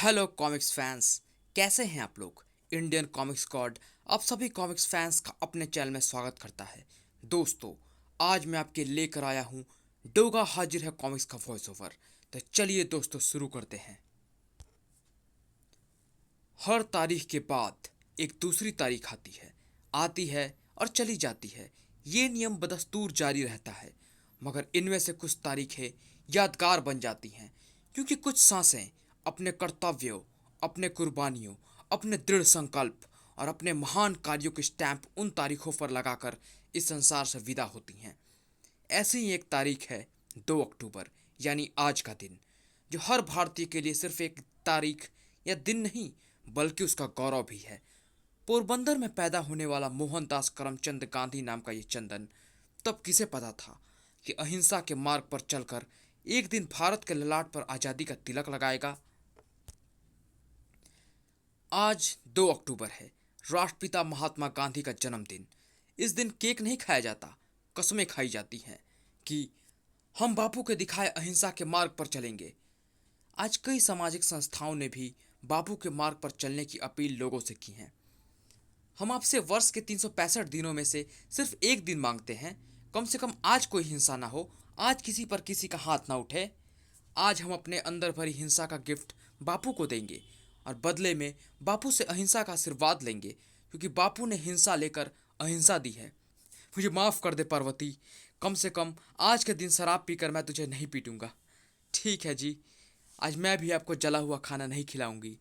Hello comics fans, कैसे हैं आप लोग। इंडियन कॉमिक्स गॉड आप सभी कॉमिक्स फैंस का अपने चैनल में स्वागत करता है। दोस्तों, आज मैं आपके लेकर आया हूँ डोगा हाजिर है कॉमिक्स का वॉइस ओवर। तो चलिए दोस्तों शुरू करते हैं। हर तारीख के बाद एक दूसरी तारीख आती है और चली जाती है। ये नियम बदस्तूर जारी रहता है, मगर इनमें से कुछ तारीखें यादगार बन जाती हैं, क्योंकि कुछ सांसें अपने कर्तव्यों, अपने कुर्बानियों, अपने दृढ़ संकल्प और अपने महान कार्यों के स्टैंप उन तारीखों पर लगाकर इस संसार से विदा होती हैं। ऐसी ही एक तारीख है 2 अक्टूबर, यानी आज का दिन, जो हर भारतीय के लिए सिर्फ एक तारीख या दिन नहीं बल्कि उसका गौरव भी है। पोरबंदर में पैदा होने वाला मोहनदास करमचंद गांधी नाम का ये चंदन, तब किसे पता था कि अहिंसा के मार्ग पर चलकर एक दिन भारत के ललाट पर आज़ादी का तिलक लगाएगा। आज 2 अक्टूबर है, राष्ट्रपिता महात्मा गांधी का जन्मदिन। इस दिन केक नहीं खाया जाता, कस्में खाई जाती हैं कि हम बापू के दिखाए अहिंसा के मार्ग पर चलेंगे। आज कई सामाजिक संस्थाओं ने भी बापू के मार्ग पर चलने की अपील लोगों से की है। हम आपसे वर्ष के 365 दिनों में से सिर्फ एक दिन मांगते हैं, कम से कम आज कोई हिंसा ना हो, आज किसी पर किसी का हाथ ना उठे। आज हम अपने अंदर भरी हिंसा का गिफ्ट बापू को देंगे और बदले में बापू से अहिंसा का आशीर्वाद लेंगे, क्योंकि बापू ने हिंसा लेकर अहिंसा दी है। मुझे माफ़ कर दे पार्वती, कम से कम आज के दिन शराब पीकर मैं तुझे नहीं पीटूंगा। ठीक है जी, आज मैं भी आपको जला हुआ खाना नहीं खिलाऊंगी।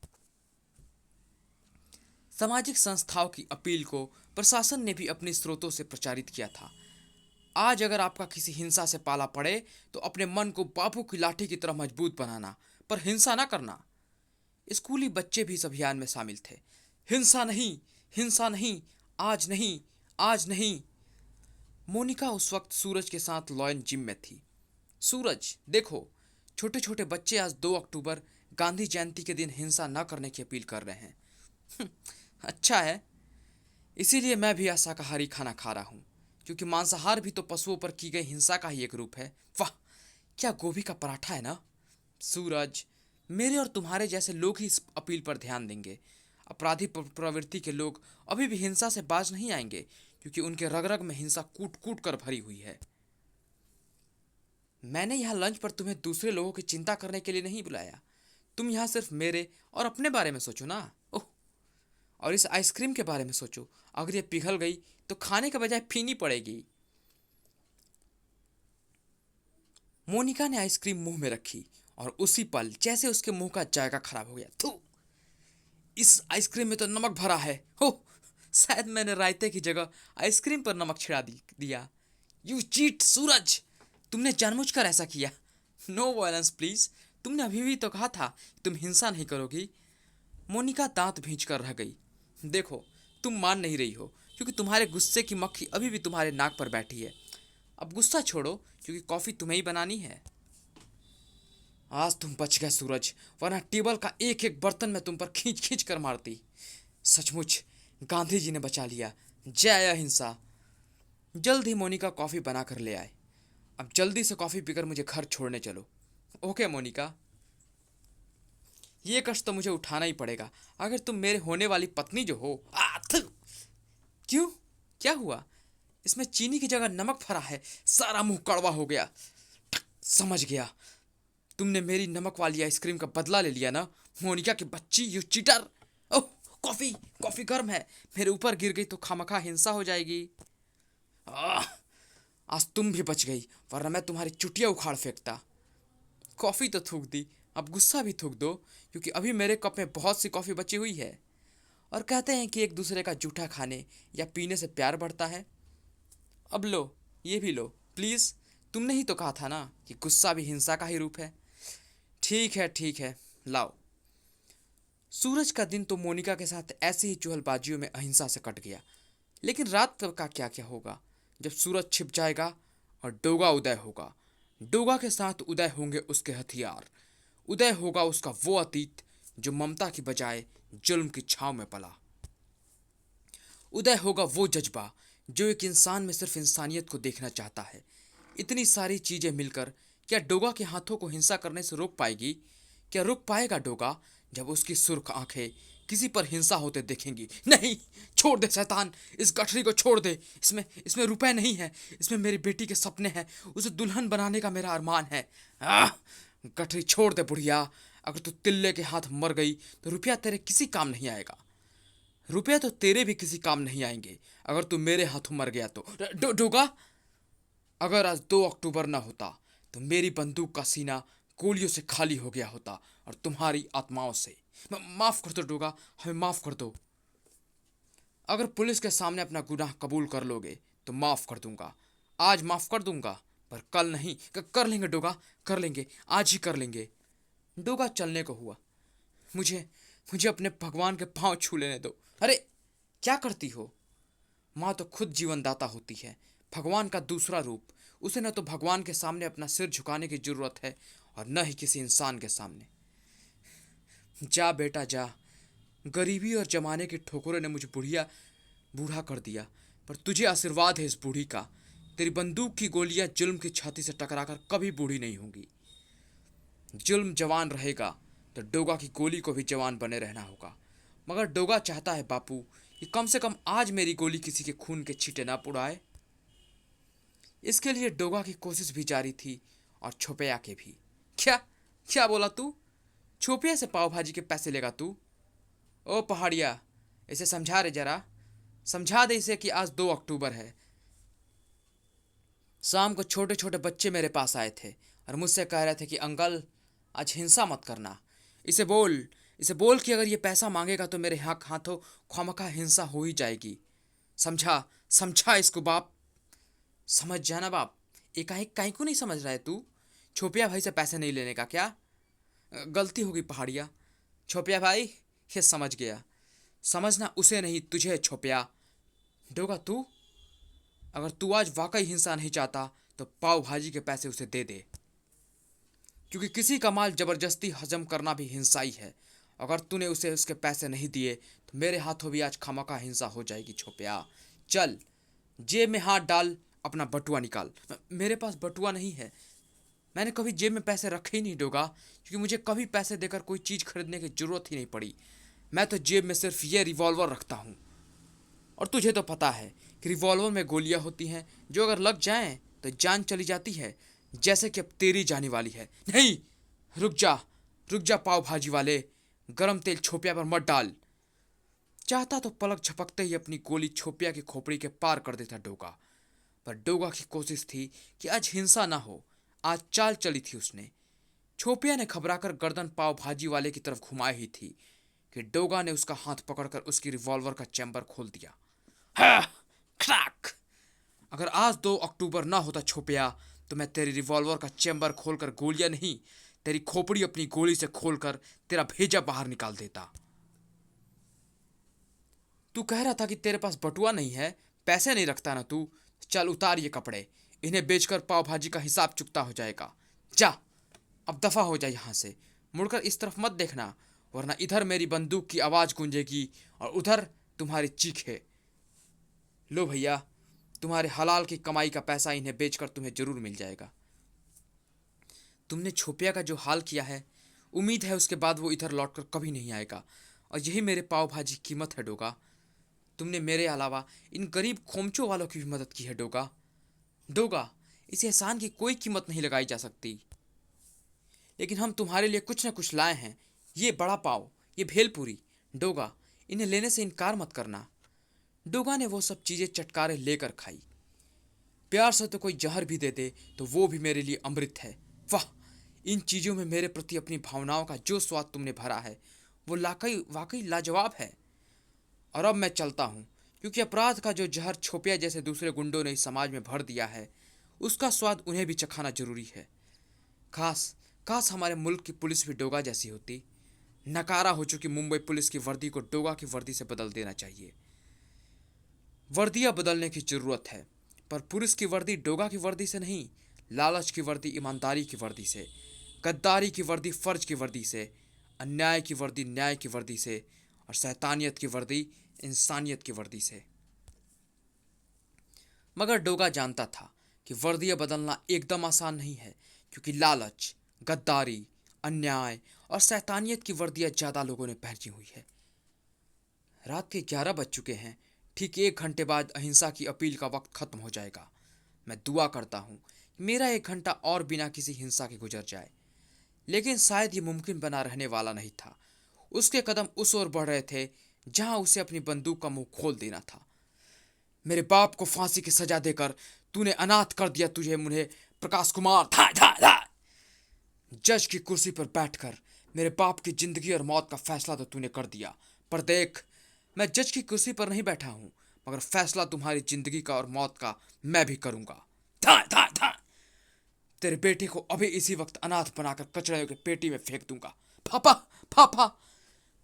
सामाजिक संस्थाओं की अपील को प्रशासन ने भी अपने स्रोतों से प्रचारित किया था। आज अगर आपका किसी हिंसा से पाला पड़े तो अपने मन को बापू की लाठी की तरह मजबूत बनाना, पर हिंसा ना करना। स्कूली बच्चे भी इस अभियान में शामिल थे। हिंसा नहीं, हिंसा नहीं, आज नहीं, आज नहीं। मोनिका उस वक्त सूरज के साथ लॉयन जिम में थी। सूरज, देखो, छोटे छोटे बच्चे आज 2 अक्टूबर गांधी जयंती के दिन हिंसा न करने की अपील कर रहे हैं। अच्छा है, इसीलिए मैं भी आज शाकाहारी खाना खा रहा हूँ, क्योंकि मांसाहार भी तो पशुओं पर की गई हिंसा का ही एक रूप है। वाह, क्या गोभी का पराठा है ना। सूरज, मेरे और तुम्हारे जैसे लोग ही इस अपील पर ध्यान देंगे। अपराधी प्रवृत्ति के लोग अभी भी हिंसा से बाज नहीं आएंगे, क्योंकि उनके रग रग में हिंसा कूट कूट कर भरी हुई है। मैंने यहाँ लंच पर तुम्हें दूसरे लोगों की चिंता करने के लिए नहीं बुलाया। तुम यहाँ सिर्फ मेरे और अपने बारे में सोचो ना। ओह, और इस आइसक्रीम के बारे में सोचो, अगर ये पिघल गई तो खाने के बजाय पीनी पड़ेगी। मोनिका ने आइसक्रीम मुंह में रखी और उसी पल जैसे उसके मुंह का जायका खराब हो गया। थू, इस आइसक्रीम में तो नमक भरा है। हो, शायद मैंने रायते की जगह आइसक्रीम पर नमक छिड़ा दिया। यू चीट सूरज, तुमने जानबूझकर ऐसा किया। नो वायलेंस प्लीज, तुमने अभी भी तो कहा था तुम हिंसा नहीं करोगी। मोनिका दांत भींच कर रह गई। देखो, तुम मान नहीं रही हो, क्योंकि तुम्हारे गुस्से की मक्खी अभी भी तुम्हारे नाक पर बैठी है। अब गुस्सा छोड़ो, क्योंकि कॉफ़ी तुम्हें ही बनानी है। आज तुम बच गए सूरज, वरना टेबल का एक एक बर्तन में तुम पर खींच खींच कर मारती। सचमुच गांधी जी ने बचा लिया। जय अहिंसा। जल्द ही मोनिका कॉफ़ी बनाकर ले आए। अब जल्दी से कॉफ़ी पीकर मुझे घर छोड़ने चलो। ओके मोनिका, ये कष्ट तो मुझे उठाना ही पड़ेगा, अगर तुम मेरे होने वाली पत्नी जो हो। क्यों, क्या हुआ। इसमें चीनी की जगह नमक भरा है, सारा मुंह कड़वा हो गया। समझ गया, तुमने मेरी नमक वाली आइसक्रीम का बदला ले लिया ना, मोनिका की बच्ची, you cheater. Oh, coffee, coffee गर्म है, मेरे ऊपर गिर गई तो खामखा हिंसा हो जाएगी। आह, आज तुम भी बच गई, वरना मैं तुम्हारी चुटिया उखाड़ फेंकता। कॉफ़ी तो थूक दी, अब गुस्सा भी थूक दो, क्योंकि अभी मेरे कप में बहुत सी कॉफ़ी बची हुई है। और कहते हैं कि एक दूसरे का जूठा खाने या पीने से प्यार बढ़ता है। अब लो, ये भी लो प्लीज़। तुमने ही तो कहा था ना कि गुस्सा भी हिंसा का ही रूप है। ठीक है ठीक है, लाओ। सूरज का दिन तो मोनिका के साथ ऐसी ही चुहलबाजियों में अहिंसा से कट गया। लेकिन रात का क्या क्या होगा, जब सूरज छिप जाएगा और डोगा उदय होगा। डोगा के साथ उदय होंगे उसके हथियार। उदय होगा उसका वो अतीत जो ममता की बजाय जुल्म की छाव में पला। उदय होगा वो जज्बा जो एक इंसान में सिर्फ इंसानियत को देखना चाहता है। इतनी सारी चीजें मिलकर क्या डोगा के हाथों को हिंसा करने से रोक पाएगी? क्या रुक पाएगा डोगा, जब उसकी सुर्ख आंखें किसी पर हिंसा होते देखेंगी। नहीं, छोड़ दे शैतान, इस गठरी को छोड़ दे। इसमें इसमें रुपए नहीं है, इसमें मेरी बेटी के सपने हैं, उसे दुल्हन बनाने का मेरा अरमान है। आह! गठरी छोड़ दे बुढ़िया, अगर तू तिल्ले के हाथ मर गई तो रुपया तेरे किसी काम नहीं आएगा। रुपया तो तेरे भी किसी काम नहीं आएंगे अगर तू मेरे हाथों मर गया तो। डोगा, अगर आज 2 अक्टूबर ना होता तो मेरी बंदूक का सीना गोलियों से खाली हो गया होता और तुम्हारी आत्माओं से। माफ कर दो डोगा, हमें माफ कर दो। अगर पुलिस के सामने अपना गुनाह कबूल कर लोगे तो माफ कर दूंगा, आज माफ कर दूंगा, पर कल नहीं। कर लेंगे डोगा, कर लेंगे, आज ही कर लेंगे। डोगा चलने को हुआ। मुझे मुझे अपने भगवान के पांव छू लेने दो। अरे क्या करती हो? माँ तो खुद जीवनदाता होती है, भगवान का दूसरा रूप। उसे न तो भगवान के सामने अपना सिर झुकाने की जरूरत है और न ही किसी इंसान के सामने। जा बेटा जा, गरीबी और जमाने की ठोकरों ने मुझे बूढ़ा कर दिया, पर तुझे आशीर्वाद है इस बूढ़ी का। तेरी बंदूक की गोलियां जुल्म की छाती से टकराकर कभी बूढ़ी नहीं होंगी। जुल्म जवान रहेगा तो डोगा की गोली को भी जवान बने रहना होगा। मगर डोगा चाहता है बापू कि कम से कम आज मेरी गोली किसी के खून के छींटे ना उड़ाए। इसके लिए डोगा की कोशिश भी जारी थी और छुपैया के भी। क्या क्या बोला तू? छुपैया से पाव भाजी के पैसे लेगा तू? ओ पहाड़िया, इसे समझा रे जरा, समझा दे इसे कि आज 2 अक्टूबर है। शाम को छोटे छोटे बच्चे मेरे पास आए थे और मुझसे कह रहे थे कि अंकल आज हिंसा मत करना। इसे बोल इसे बोल कि अगर ये पैसा मांगेगा तो मेरे हाथों ख्वामखा हिंसा हो ही जाएगी। समझा समझा इसको बाप, समझ जाना बाप। एकाएक काहे को नहीं समझ रहा है तू? छोपिया भाई से पैसे नहीं लेने का क्या? गलती होगी पहाड़िया। छोपिया भाई, ये समझ गया। समझना उसे नहीं तुझे छोपिया। डोगा तू, अगर तू आज वाकई हिंसा नहीं चाहता तो पाव भाजी के पैसे उसे दे दे, क्योंकि किसी का माल जबरदस्ती हजम करना भी हिंसा ही है। अगर तूने उसे उसके पैसे नहीं दिए तो मेरे हाथों भी आज खामखा हिंसा हो जाएगी छोपिया। चल जेब में हाथ डाल, अपना बटुआ निकाल। मेरे पास बटुआ नहीं है, मैंने कभी जेब में पैसे रखे ही नहीं डोगा, क्योंकि मुझे कभी पैसे देकर कोई चीज़ खरीदने की जरूरत ही नहीं पड़ी। मैं तो जेब में सिर्फ ये रिवॉल्वर रखता हूँ, और तुझे तो पता है कि रिवॉल्वर में गोलियां होती हैं जो अगर लग जाएं तो जान चली जाती है, जैसे कि अब तेरी जाने वाली है। नहीं, रुक जा, रुक जा पाव भाजी वाले, गरम तेल छोपिया पर मत डाल। चाहता तो पलक झपकते ही अपनी गोली छोपिया की खोपड़ी के पार कर देता डोगा, पर डोगा की कोशिश थी कि आज हिंसा ना हो। आज चाल चली थी उसने। छोपिया ने घबराकर गर्दन पाव भाजी वाले की तरफ घुमाई ही थी कि डोगा ने उसका हाथ पकड़कर उसकी रिवॉल्वर का चैम्बर खोल दिया। हाँ, क्रैक! अगर आज 2 अक्टूबर ना होता छोपिया तो मैं तेरी रिवॉल्वर का चैम्बर खोलकर गोलियां नहीं, तेरी खोपड़ी अपनी गोली से खोलकर तेरा भेजा बाहर निकाल देता। तू कह रहा था कि तेरे पास बटुआ नहीं है, पैसे नहीं रखता ना तू। चल उतार ये कपड़े, इन्हें बेचकर पाव भाजी का हिसाब चुकता हो जाएगा। जा, अब दफा हो जा यहाँ से, मुड़कर इस तरफ मत देखना, वरना इधर मेरी बंदूक की आवाज गूंजेगी और उधर तुम्हारी चीखें। लो भैया, तुम्हारे हलाल की कमाई का पैसा इन्हें बेचकर तुम्हें जरूर मिल जाएगा। तुमने छोपिया का जो हाल किया है, उम्मीद है उसके बाद वो इधर लौटकर कभी नहीं आएगा, और यही मेरे पाव भाजी की कीमत है डोगा। तुमने मेरे अलावा इन गरीब खोमचों वालों की भी मदद की है डोगा। डोगा, इस एहसान की कोई कीमत नहीं लगाई जा सकती, लेकिन हम तुम्हारे लिए कुछ न कुछ लाए हैं। ये बड़ा पाव, ये भेलपूरी। डोगा, इन्हें लेने से इनकार मत करना। डोगा ने वो सब चीज़ें चटकारे लेकर खाई। प्यार से तो कोई जहर भी दे दे तो वो भी मेरे लिए अमृत है। वाह, इन चीज़ों में मेरे प्रति अपनी भावनाओं का जो स्वाद तुमने भरा है वो वाकई वाकई लाजवाब है। और अब मैं चलता हूँ, क्योंकि अपराध का जो जहर छोपिया जैसे दूसरे गुंडों ने इस समाज में भर दिया है, उसका स्वाद उन्हें भी चखाना जरूरी है। खास काश हमारे मुल्क की पुलिस भी डोगा जैसी होती। नकारा हो चुकी मुंबई पुलिस की वर्दी को डोगा की वर्दी से बदल देना चाहिए। वर्दियाँ बदलने की ज़रूरत है, पर पुलिस की वर्दी डोगा की वर्दी से नहीं, लालच की वर्दी ईमानदारी की वर्दी से, गद्दारी की वर्दी फर्ज की वर्दी से, अन्याय की वर्दी न्याय की वर्दी से, और शैतानियत की वर्दी इंसानियत की वर्दी से। मगर डोगा जानता था कि वर्दियाँ बदलना एकदम आसान नहीं है, क्योंकि लालच, गद्दारी, अन्याय और शैतानियत की वर्दियां ज़्यादा लोगों ने पहनी हुई है। रात के 11 बज चुके हैं। ठीक 1 घंटे बाद अहिंसा की अपील का वक्त खत्म हो जाएगा। मैं दुआ करता हूँ मेरा 1 घंटा और बिना किसी हिंसा के गुजर जाए, लेकिन शायद ये मुमकिन बना रहने वाला नहीं था। उसके कदम उस ओर बढ़ रहे थे जहां उसे अपनी बंदूक का मुंह खोल देना था। मेरे बाप को फांसी की सजा देकर तूने अनाथ कर दिया तुझे मुझे प्रकाश कुमार। था था था। जज की कुर्सी पर बैठकर मेरे बाप की जिंदगी और मौत का फैसला तो तूने कर दिया, पर देख, मैं जज की कुर्सी पर नहीं बैठा हूं, मगर फैसला तुम्हारी जिंदगी का और मौत का मैं भी करूंगा। था था था। तेरे बेटे को अभी इसी वक्त अनाथ बनाकर कचड़े के पेटी में फेंक दूंगा। पापा, पापा।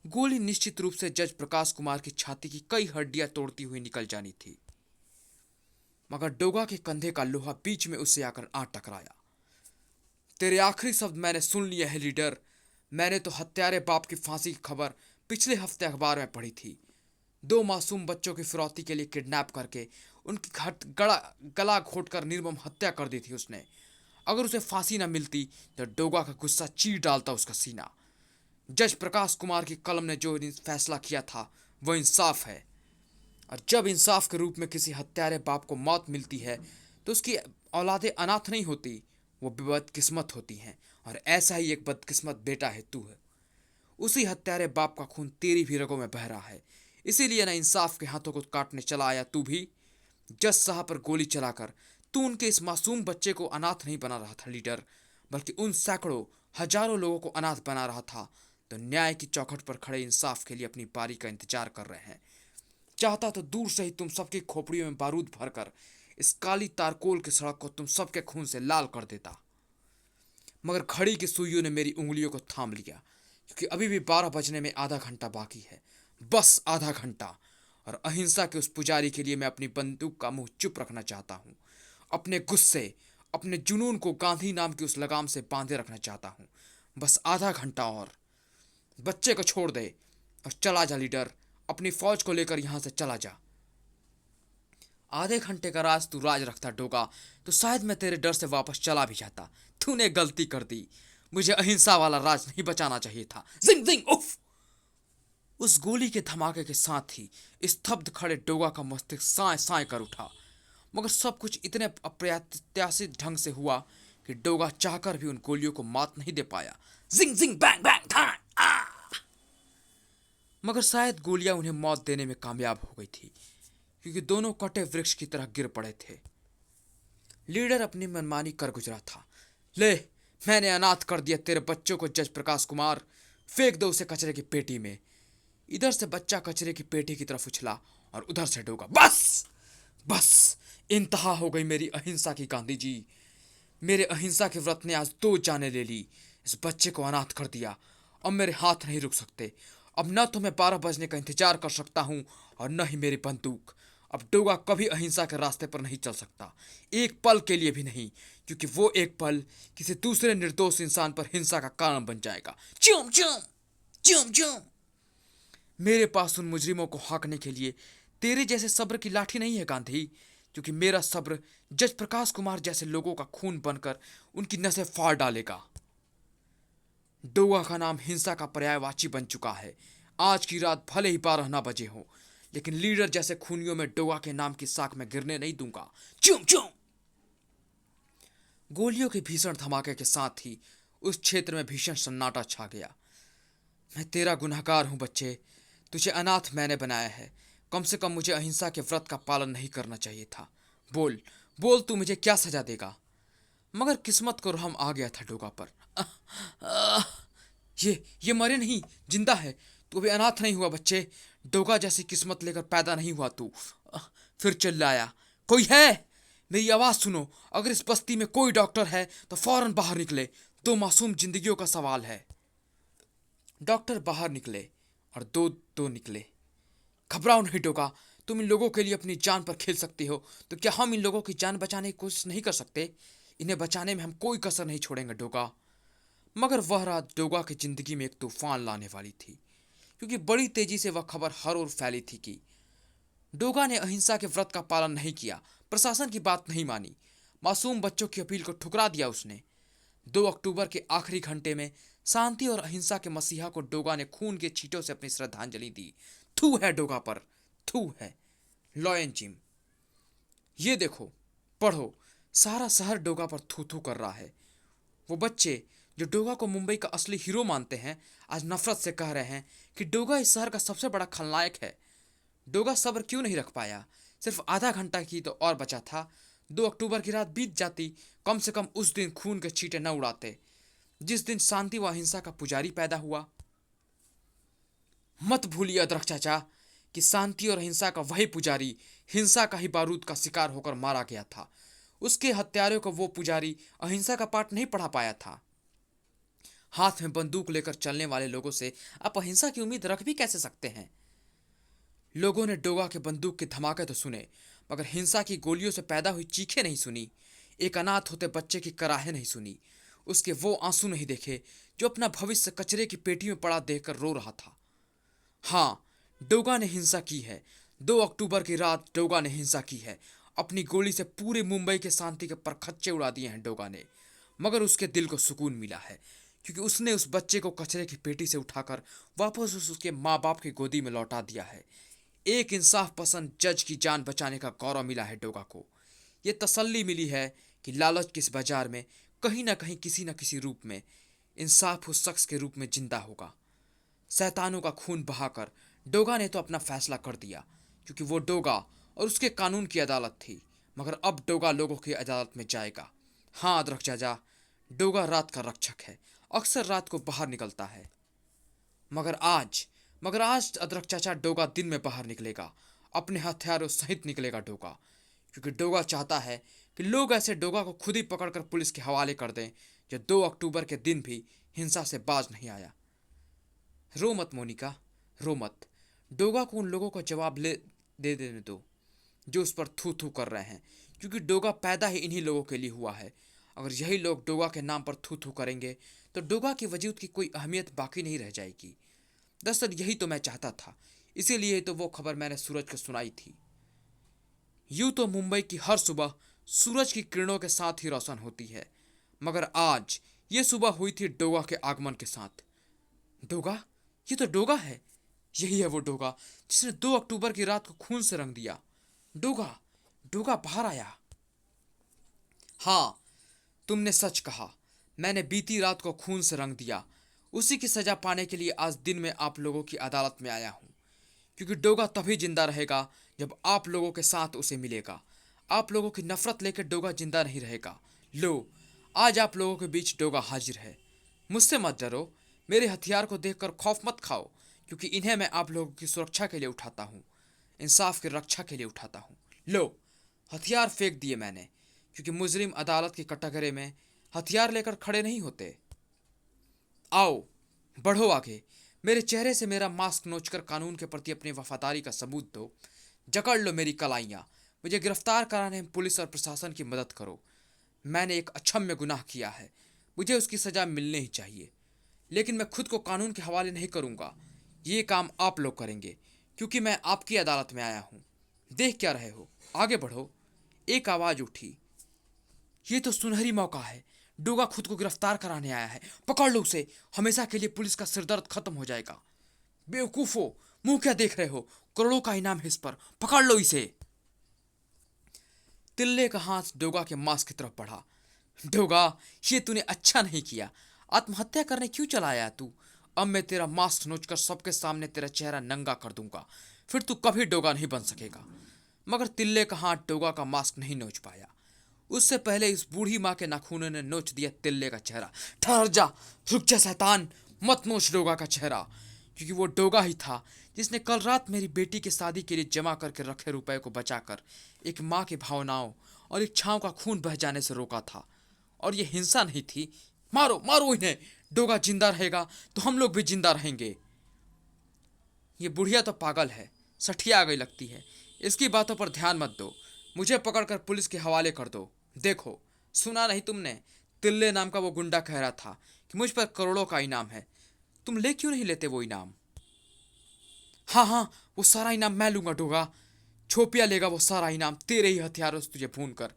गोली निश्चित रूप से जज प्रकाश कुमार की छाती की कई हड्डियां तोड़ती हुई निकल जानी थी, मगर डोगा के कंधे का लोहा बीच में उससे आकर आ टकराया। तेरे आखिरी शब्द मैंने सुन लिए हैं लीडर। मैंने तो हत्यारे बाप की फांसी की खबर पिछले हफ्ते अखबार में पढ़ी थी। 2 मासूम बच्चों की फिरौती के लिए किडनैप करके उनकी गला घोटकर निर्मम हत्या कर दी थी उसने। अगर उसे फांसी न मिलती तो डोगा का गुस्सा चीर डालता उसका सीना। जज प्रकाश कुमार की कलम ने जो फैसला किया था वह इंसाफ है, और जब इंसाफ के रूप में किसी हत्यारे बाप को मौत मिलती है तो उसकी औलादें अनाथ नहीं होती, वो बदकिस्मत होती हैं। और ऐसा ही एक बदकिस्मत बेटा है तू है। उसी हत्यारे बाप का खून तेरी भी रगों में बह रहा है, इसीलिए ना इंसाफ के हाथों को काटने चला आया तू भी। जज साहब पर गोली चलाकर तू उनके इस मासूम बच्चे को अनाथ नहीं बना रहा था लीडर, बल्कि उन सैकड़ों हजारों लोगों को अनाथ बना रहा था तो न्याय की चौखट पर खड़े इंसाफ के लिए अपनी बारी का इंतजार कर रहे हैं। चाहता तो दूर से ही तुम सबकी खोपड़ियों में बारूद भरकर इस काली तारकोल की सड़क को तुम सबके खून से लाल कर देता, मगर घड़ी की सुइयों ने मेरी उंगलियों को थाम लिया, क्योंकि अभी भी 12 बजने में आधा घंटा बाकी है, बस आधा घंटा। और अहिंसा के उस पुजारी के लिए मैं अपनी बंदूक का मुंह चुप रखना चाहता हूँ, अपने गुस्से, अपने जुनून को गांधी नाम की उस लगाम से बांधे रखना चाहता हूँ। बस आधा घंटा और। बच्चे को छोड़ दे और चला जा लीडर, अपनी फौज को लेकर यहां से चला जा। आधे घंटे का राज तू राज रखता डोगा तो शायद मैं तेरे डर से वापस चला भी जाता। तूने गलती कर दी, मुझे अहिंसा वाला राज नहीं बचाना चाहिए था। जिंग जिंग उफ। उस गोली के धमाके के साथ ही स्तब्ध खड़े डोगा का मस्तिष्क साए साए कर उठा, मगर सब कुछ इतने अप्रत्याशित ढंग से हुआ कि डोगा चाहकर भी उन गोलियों को मात नहीं दे पाया। जिंग जिंग बैंग बैंग था। मगर शायद गोलियां उन्हें मौत देने में कामयाब हो गई थी, क्योंकि दोनों कटे वृक्ष की तरह गिर पड़े थे। लीडर अपनी मनमानी कर गुजरा था। ले, मैंने अनाथ कर दिया तेरे बच्चों को जज प्रकाश कुमार, फेंक दो उसे कचरे की पेटी में। इधर से बच्चा कचरे की पेटी की तरफ उछला और उधर से डोगा। बस बस, इंतहा हो गई मेरी अहिंसा की गांधी जी। मेरे अहिंसा के व्रत ने आज 2 जानें ले ली। इस बच्चे को अनाथ कर दिया, अब मेरे हाथ नहीं रुक सकते। अब न तो मैं 12 बजने का इंतजार कर सकता हूं और न ही मेरी बंदूक। अब डोगा कभी अहिंसा के रास्ते पर नहीं चल सकता, एक पल के लिए भी नहीं, क्योंकि वो एक पल किसी दूसरे निर्दोष इंसान पर हिंसा का कारण बन जाएगा। चुम चुम चुम चुम। मेरे पास उन मुजरिमों को हाँकने के लिए तेरे जैसे सब्र की लाठी नहीं है गांधी, क्योंकि मेरा सब्र जज प्रकाश कुमार जैसे लोगों का खून बनकर उनकी नसें फाड़ डालेगा। डोगा का नाम हिंसा का पर्यायवाची बन चुका है। आज की रात भले ही 12 ना बजे हो, लेकिन लीडर जैसे खूनियों में डोगा के नाम की साख में गिरने नहीं दूंगा। चुम चुम। गोलियों के भीषण धमाके के साथ ही उस क्षेत्र में भीषण सन्नाटा छा गया। मैं तेरा गुनहगार हूं बच्चे, तुझे अनाथ मैंने बनाया है। कम से कम मुझे अहिंसा के व्रत का पालन नहीं करना चाहिए था। बोल बोल, तू मुझे क्या सजा देगा? मगर किस्मत को रहम आ गया था डोगा पर। ये मरे नहीं, जिंदा है। तू अभी अनाथ नहीं हुआ बच्चे। डोगा जैसी किस्मत लेकर पैदा नहीं हुआ तू। फिर चिल्लाया, कोई है? मेरी आवाज सुनो। अगर इस बस्ती में कोई डॉक्टर है तो फौरन बाहर निकले, 2 मासूम जिंदगियों का सवाल है। डॉक्टर बाहर निकले और 2 निकले। घबराओ नहीं डोगा, तुम इन लोगों के लिए अपनी जान पर खेल सकते हो, तो क्या हम इन लोगों की जान बचाने की कोशिश नहीं कर सकते? इन्हें बचाने में हम कोई कसर नहीं छोड़ेंगे डोगा। मगर वह रात डोगा की जिंदगी में एक तूफान लाने वाली थी, क्योंकि बड़ी तेजी से वह खबर हर ओर फैली थी कि डोगा ने अहिंसा के व्रत का पालन नहीं किया, प्रशासन की बात नहीं मानी, मासूम बच्चों की अपील को ठुकरा दिया उसने। 2 अक्टूबर के आखिरी घंटे में शांति और अहिंसा के मसीहा को डोगा ने खून के छींटों से अपनी श्रद्धांजलि दी। थू है डोगा पर, थू है। लॉयन जिम, ये देखो, पढ़ो, सारा शहर डोगा पर थू थू कर रहा है। वो बच्चे जो डोगा को मुंबई का असली हीरो मानते हैं, आज नफरत से कह रहे हैं कि डोगा इस शहर का सबसे बड़ा खलनायक है। डोगा सब्र क्यों नहीं रख पाया? सिर्फ आधा घंटा की तो और बचा था। 2 अक्टूबर की रात बीत जाती, कम से कम उस दिन खून के छींटे न उड़ाते, जिस दिन शांति व अहिंसा का पुजारी पैदा हुआ। मत भूलिए अदरक चाचा कि शांति और अहिंसा का वही पुजारी हिंसा का ही बारूद का शिकार होकर मारा गया था। उसके हत्यारों को वो पुजारी अहिंसा का पाठ नहीं पढ़ा पाया था। हाथ में बंदूक लेकर चलने वाले लोगों से आप अहिंसा की उम्मीद रख भी कैसे सकते हैं? लोगों ने डोगा के बंदूक के धमाके तो सुने, मगर हिंसा की गोलियों से पैदा हुई चीखें नहीं सुनी। एक अनाथ होते बच्चे की कराहें नहीं सुनी। उसके वो आंसू नहीं देखे जो अपना भविष्य कचरे की पेटी में पड़ा देखकर रो रहा था। हाँ, डोगा ने हिंसा की है। 2 अक्टूबर की रात डोगा ने हिंसा की है। अपनी गोली से पूरे मुंबई के शांति के परखच्चे उड़ा दिए हैं डोगा ने। मगर उसके दिल को सुकून मिला है, क्योंकि उसने उस बच्चे को कचरे की पेटी से उठाकर वापस उसके माँ बाप की गोदी में लौटा दिया है। एक इंसाफ पसंद जज की जान बचाने का गौरव मिला है डोगा को। ये तसल्ली मिली है कि लालच के इस बाजार में कहीं ना कहीं किसी न किसी रूप में इंसाफ उस शख्स के रूप में जिंदा होगा। शैतानों का खून बहाकर डोगा ने तो अपना फैसला कर दिया, क्योंकि वो डोगा और उसके कानून की अदालत थी। मगर अब डोगा लोगों की अदालत में जाएगा। हाँ अदरक चाचा, डोगा रात का रक्षक है, अक्सर रात को बाहर निकलता है। मगर आज मगर आज अदरक चाचा डोगा दिन में बाहर निकलेगा, अपने हथियारों सहित निकलेगा डोगा, क्योंकि डोगा चाहता है कि लोग ऐसे डोगा को खुद ही पकड़कर पुलिस के हवाले कर दें जो 2 अक्टूबर के दिन भी हिंसा से बाज नहीं आया। रो मत मोनिका, रो मत। डोगा को उन लोगों को जवाब दे देने दो जो उस पर थू थू कर रहे हैं, क्योंकि डोगा पैदा ही इन्हीं लोगों के लिए हुआ है। अगर यही लोग डोगा के नाम पर थू थू करेंगे तो डोगा की वजूद की कोई अहमियत बाकी नहीं रह जाएगी। दरअसल यही तो मैं चाहता था, इसीलिए तो वो खबर मैंने सूरज को सुनाई थी। यूं तो मुंबई की हर सुबह सूरज की किरणों के साथ ही रोशन होती है, मगर आज ये सुबह हुई थी डोगा के आगमन के साथ। डोगा? ये तो डोगा है। यही है वो डोगा जिसने 2 अक्टूबर की रात को खून से रंग दिया। डोगा, डोगा बाहर आया। हाँ, तुमने सच कहा। मैंने बीती रात को खून से रंग दिया। उसी की सजा पाने के लिए आज दिन में आप लोगों की अदालत में आया हूं, क्योंकि डोगा तभी जिंदा रहेगा जब आप लोगों के साथ उसे मिलेगा। आप लोगों की नफरत लेकर डोगा जिंदा नहीं रहेगा। लो, आज आप लोगों के बीच डोगा हाजिर है। मुझसे मत डरो, मेरे हथियार को देखकर खौफ मत खाओ, क्योंकि इन्हें मैं आप लोगों की सुरक्षा के लिए उठाता हूँ, इंसाफ की रक्षा के लिए उठाता हूँ। लो, हथियार फेंक दिए मैंने, क्योंकि मुजरिम अदालत के कटघरे में हथियार लेकर खड़े नहीं होते। आओ, बढ़ो आगे। मेरे चेहरे से मेरा मास्क नोचकर कानून के प्रति अपनी वफादारी का सबूत दो। जकड़ लो मेरी कलाइयाँ। मुझे गिरफ्तार कराने में पुलिस और प्रशासन की मदद करो। मैंने एक अक्षम्य गुनाह किया है, मुझे उसकी सजा मिलनी ही चाहिए। लेकिन मैं खुद को कानून के हवाले नहीं करूँगा। ये काम आप लोग करेंगे, क्योंकि मैं आपकी अदालत में आया हूँ। देख क्या रहे हो, आगे बढ़ो। एक आवाज़ उठी, ये तो सुनहरी मौका है। डोगा खुद को गिरफ्तार कराने आया है, पकड़ लो उसे। हमेशा के लिए पुलिस का सिरदर्द खत्म हो जाएगा। बेवकूफो, मुंह क्या देख रहे हो? करोड़ों का इनाम है इस पर, पकड़ लो इसे। तिल्ले का हाथ डोगा के मांस की तरफ बढ़ा। डोगा, ये तूने अच्छा नहीं किया। आत्महत्या करने क्यों चला आया तू? अब मैं तेरा मास्क नोचकर सबके सामने तेरा चेहरा नंगा कर दूंगा, फिर तू कभी डोगा नहीं बन सकेगा। मगर तिल्ले का हाथ डोगा का मास्क नहीं नोच पाया। उससे पहले इस बूढ़ी माँ के नाखूनों ने नोच दिया तिल्ले का चेहरा। ठहर जा, रुक जा शैतान, मत नोच डोगा का चेहरा, क्योंकि वो डोगा ही था जिसने कल रात मेरी बेटी की शादी के लिए जमा करके रखे रुपए को बचाकर एक माँ की भावनाओं और इच्छाओं का खून बह जाने से रोका था। और ये हिंसा नहीं थी। मारो मारो इन्हें। डोगा जिंदा रहेगा तो हम लोग भी जिंदा रहेंगे। ये बुढ़िया तो पागल है, सठिया आ गई लगती है। इसकी बातों पर ध्यान मत दो, मुझे पकड़कर पुलिस के हवाले कर दो। देखो, सुना नहीं तुमने? तिल्ले नाम का वो गुंडा कह रहा था कि मुझ पर करोड़ों का इनाम है। तुम ले क्यों नहीं लेते वो इनाम? हाँ हाँ, वो सारा इनाम मैं लूंगा डोगा। छोपिया लेगा वो सारा इनाम तेरे ही हथियारों से तुझे भून कर।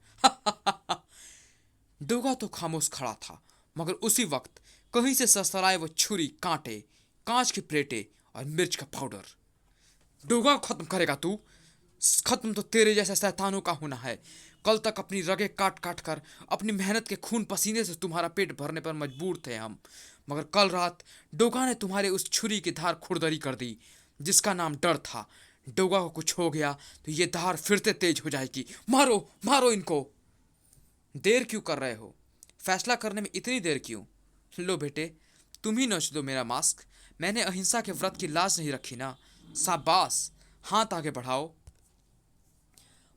डोगा तो खामोश खड़ा था, मगर उसी वक्त कहीं से ससराए वो छुरी, कांटे, कांच की प्लेटें और मिर्च का पाउडर। डोगा को खत्म करेगा तू? खत्म तो तेरे जैसे शैतानों का होना है। कल तक अपनी रगें काट काट कर, अपनी मेहनत के खून पसीने से तुम्हारा पेट भरने पर मजबूर थे हम, मगर कल रात डोगा ने तुम्हारे उस छुरी की धार खुरदरी कर दी जिसका नाम डर था। डोगा को कुछ हो गया तो ये धार फिर से तेज हो जाएगी। मारो मारो इनको। देर क्यों कर रहे हो? फैसला करने में इतनी देर क्यों? लो बेटे, तुम ही नोच दो मेरा मास्क। मैंने अहिंसा के व्रत की लाज नहीं रखी ना। शाबाश, हाथ आगे बढ़ाओ।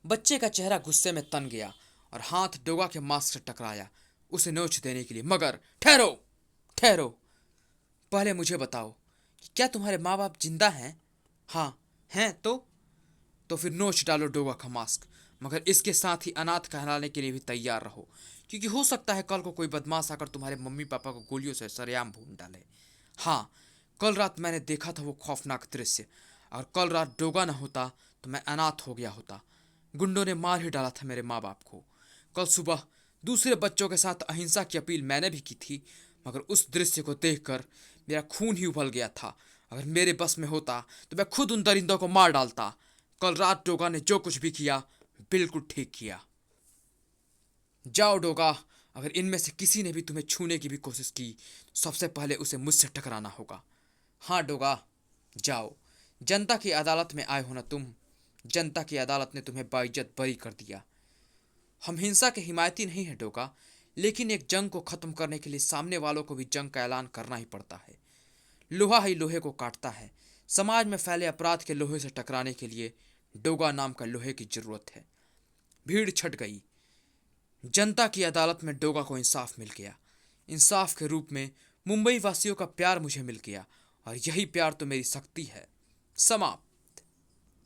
बच्चे का चेहरा गुस्से में तन गया और हाथ डोगा के मास्क से टकराया उसे नोच देने के लिए। मगर ठहरो, ठहरो, पहले मुझे बताओ कि क्या तुम्हारे माँ बाप जिंदा हैं? हाँ हैं तो फिर नोच डालो डोगा का मास्क, मगर इसके साथ ही अनाथ कहलाने के लिए भी तैयार रहो, क्योंकि हो सकता है कल को कोई बदमाश आकर तुम्हारे मम्मी पापा को गोलियों से सरेआम भून डाले। हाँ, कल रात मैंने देखा था वो खौफनाक दृश्य, और कल रात डोगा न होता तो मैं अनाथ हो गया होता। गुंडों ने मार ही डाला था मेरे माँ बाप को। कल सुबह दूसरे बच्चों के साथ अहिंसा की अपील मैंने भी की थी, मगर उस दृश्य को देखकर मेरा खून ही उबल गया था। अगर मेरे बस में होता तो मैं खुद उन दरिंदों को मार डालता। कल रात डोगा ने जो कुछ भी किया बिल्कुल ठीक किया। जाओ डोगा, अगर इनमें से किसी ने भी तुम्हें छूने की भी कोशिश की तो सबसे पहले उसे मुझसे टकराना होगा। हाँ डोगा, जाओ। जनता की अदालत में आए हो ना तुम। जनता की अदालत ने तुम्हें बाइज्जत बरी कर दिया। हम हिंसा के हिमायती नहीं हैं डोगा, लेकिन एक जंग को खत्म करने के लिए सामने वालों को भी जंग का ऐलान करना ही पड़ता है। लोहा ही लोहे को काटता है। समाज में फैले अपराध के लोहे से टकराने के लिए डोगा नाम का लोहे की जरूरत है। भीड़ छट गई। जनता की अदालत में डोगा को इंसाफ मिल गया। इंसाफ के रूप में मुंबई वासियों का प्यार मुझे मिल गया, और यही प्यार तो मेरी शक्ति है। समाप्त।